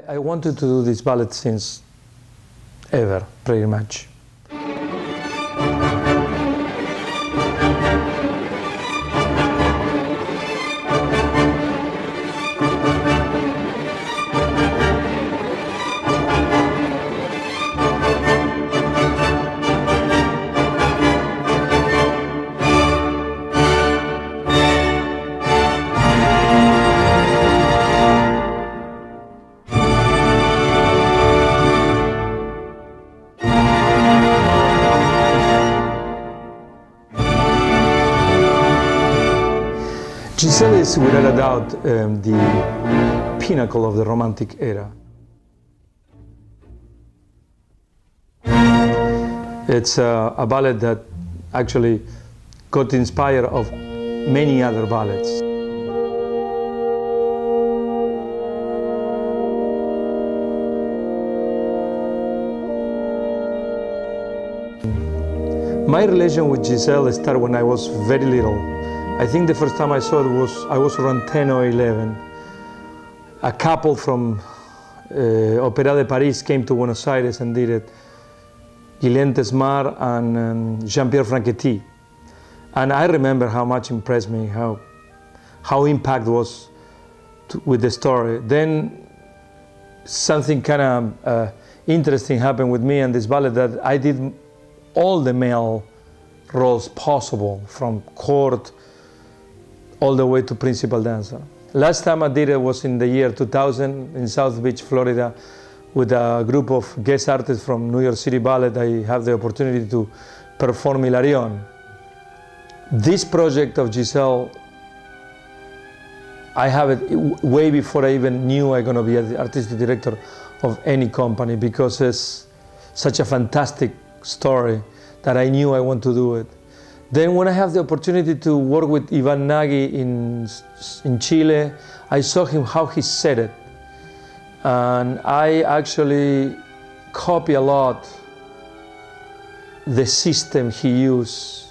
I wanted to do this ballet since ever, pretty much. Giselle is without a doubt the pinnacle of the Romantic era. It's a ballet that actually got inspired of many other ballets. My relation with Giselle started when I was very little. I think the first time I saw it I was around 10 or 11. A couple from Opéra de Paris came to Buenos Aires and did it. Guylaine Tesmar and Jean-Pierre Franchetti. And I remember how much impressed me, how impact was with the story. Then something kind of interesting happened with me and this ballet, that I did all the male roles possible, from court all the way to principal dancer. Last time I did it was in the year 2000 in South Beach, Florida, with a group of guest artists from New York City Ballet. I have the opportunity to perform Hilarion. This project of Giselle, I have it way before I even knew I'm going to be the artistic director of any company, because it's such a fantastic story that I knew I want to do it. Then when I have the opportunity to work with Ivan Nagy in Chile, I saw him how he said it. And I actually copy a lot the system he used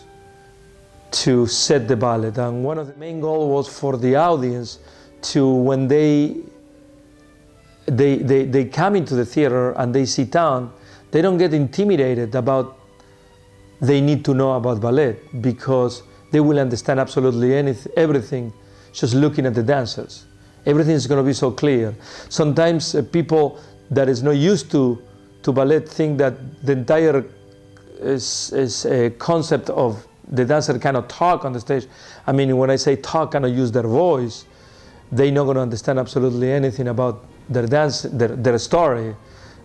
to set the ballet. And one of the main goals was for the audience to, when they come into the theater and they sit down, they don't get intimidated about they need to know about ballet, because they will understand absolutely everything just looking at the dancers. Everything is going to be so clear. Sometimes people that is not used to ballet think that the entire concept of the dancer cannot talk on the stage. I mean, when I say talk, cannot use their voice, they're not going to understand absolutely anything about their dance, their story.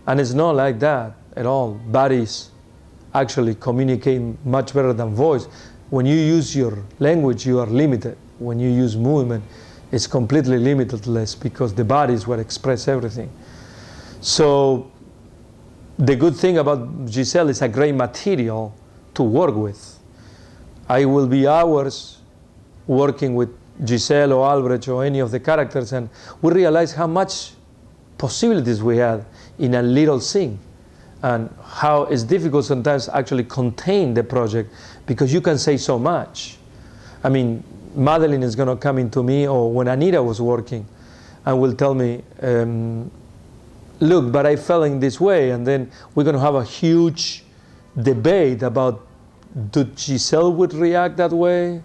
And it's not like that at all. Bodies actually communicate much better than voice. When you use your language, you are limited. When you use movement, it's completely limitless, because the body is what expresses everything. So the good thing about Giselle is a great material to work with. I will be hours working with Giselle or Albrecht or any of the characters, and we realize how much possibilities we had in a little scene, and how it's difficult sometimes actually contain the project, because you can say so much. I mean, Madeline is going to come into me, or when Anita was working, and will tell me, look, but I felt in this way, and then we're going to have a huge debate about, do Giselle would react that way,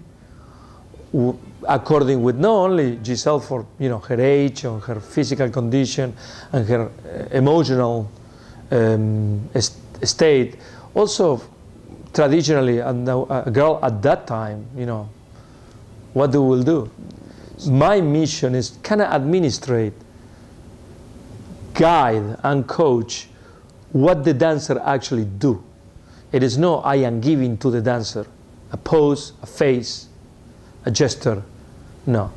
according with not only Giselle for her age or her physical condition and her emotional state. Also, traditionally, a girl at that time, what we'll do. My mission is kind of administrate, guide, and coach what the dancer actually do. It is no I am giving to the dancer a pose, a face, a gesture. No.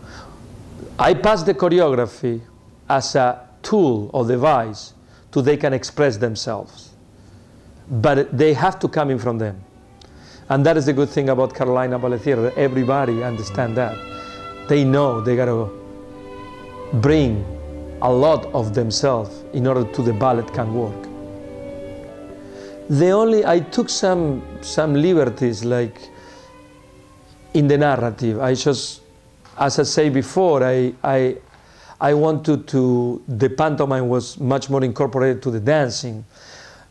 I pass the choreography as a tool or device to they can express themselves. But they have to come in from them. And that is the good thing about Carolina Ballet Theatre. Everybody understands that. They know they gotta bring a lot of themselves in order to the ballet can work. I took some liberties, like in the narrative. I just, as I say before, I I wanted to, the pantomime was much more incorporated to the dancing.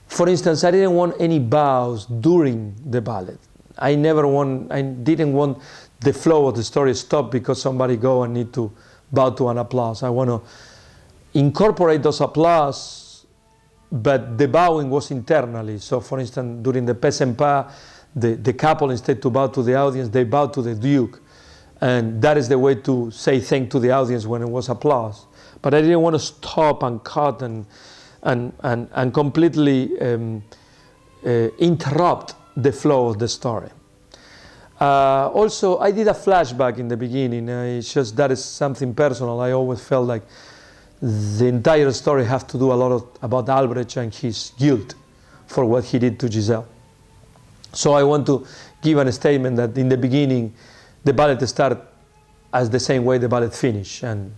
For instance, I didn't want any bows during the ballet. I didn't want the flow of the story stop because somebody go and need to bow to an applause. I want to incorporate those applause, but the bowing was internally. So for instance, during the Pes and Pa, the couple, instead to bow to the audience, they bow to the Duke. And that is the way to say thank to the audience when it was applause. But I didn't want to stop and cut and completely interrupt the flow of the story. Also, I did a flashback in the beginning. It's just that is something personal. I always felt like the entire story has to do a lot about Albrecht and his guilt for what he did to Giselle. So I want to give a statement that in the beginning, the ballet started as the same way the ballet finished, and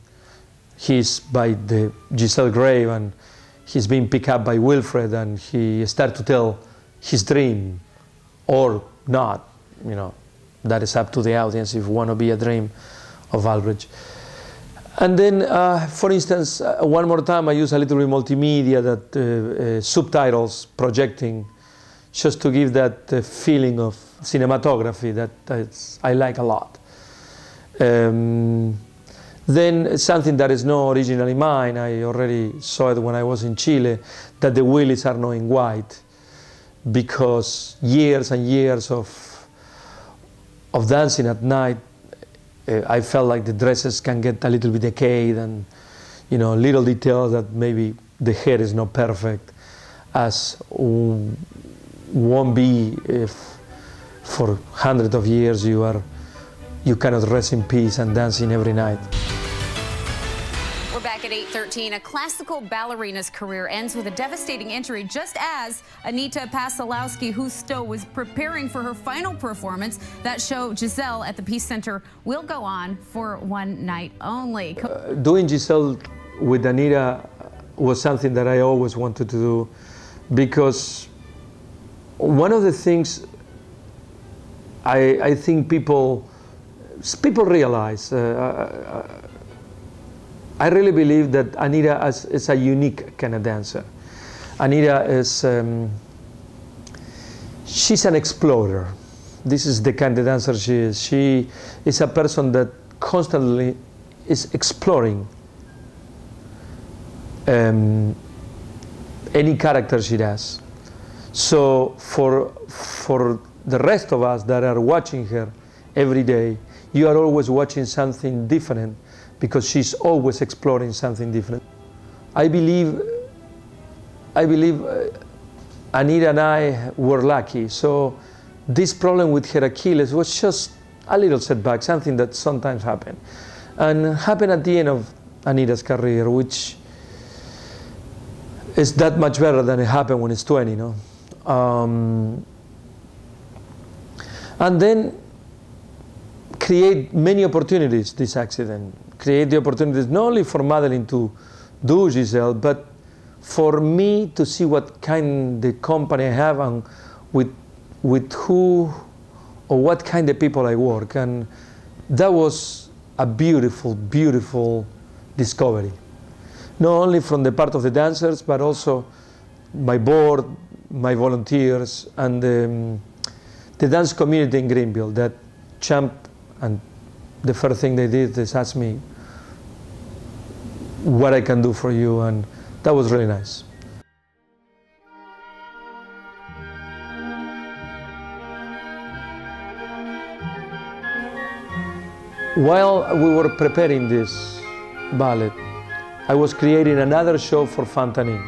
he's by the Giselle grave, and he's being picked up by Wilfred, and he started to tell his dream, or not, you know, that is up to the audience if you want to be a dream of Albrecht. And then, for instance, one more time I use a little bit multimedia, that subtitles projecting, just to give that feeling of cinematography that I like a lot. Then something that is not originally mine, I already saw it when I was in Chile, that the wheelies are not in white, because years and years of dancing at night, I felt like the dresses can get a little bit decayed, and you know, little details that maybe the hair is not perfect, as won't be if for hundreds of years you cannot rest in peace and dancing every night. We're back at 8:13. A classical ballerina's career ends with a devastating injury just as Anita Pasolowski Justo was preparing for her final performance. That show, Giselle, at the Peace Center, will go on for one night only. Doing Giselle with Anita was something that I always wanted to do, because one of the things I think people realize, I really believe that Anita is a unique kind of dancer. Anita is, she's an explorer. This is the kind of dancer she is. She is a person that constantly is exploring any character she does. So for the rest of us that are watching her every day, you are always watching something different, because she's always exploring something different. I believe Anita and I were lucky. So this problem with her Achilles was just a little setback, something that sometimes happens. And happened at the end of Anita's career, which is that much better than it happened when it's 20, no? And then create many opportunities, this accident. Create the opportunities not only for Madeleine to do Giselle, but for me to see what kind of company I have and with who or what kind of people I work. And that was a beautiful, beautiful discovery. Not only from the part of the dancers, but also my board, my volunteers, and the dance community in Greenville that jumped, and the first thing they did is ask me what I can do for you, and that was really nice. While we were preparing this ballet, I was creating another show for Fontaine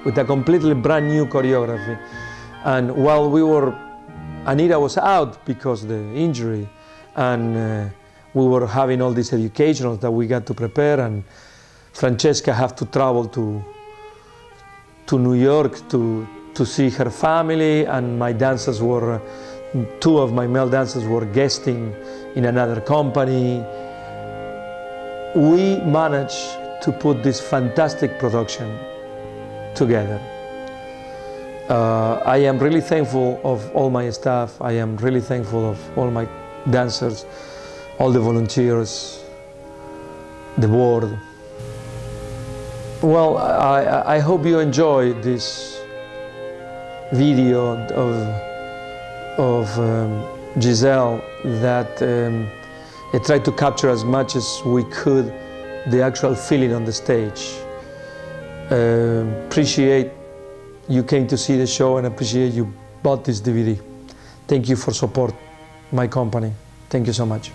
with a completely brand new choreography. And while Anita was out because of the injury, and we were having all these educationals that we got to prepare, and Francesca had to travel to New York to see her family, and my dancers were, two of my male dancers were guesting in another company. We managed to put this fantastic production together. I am really thankful of all my staff. I am really thankful of all my dancers, all the volunteers, the board. Well, I hope you enjoy this video of Giselle, that it tried to capture as much as we could the actual feeling on the stage. Appreciate you came to see the show, and appreciate you bought this DVD. Thank you for support my company. Thank you so much.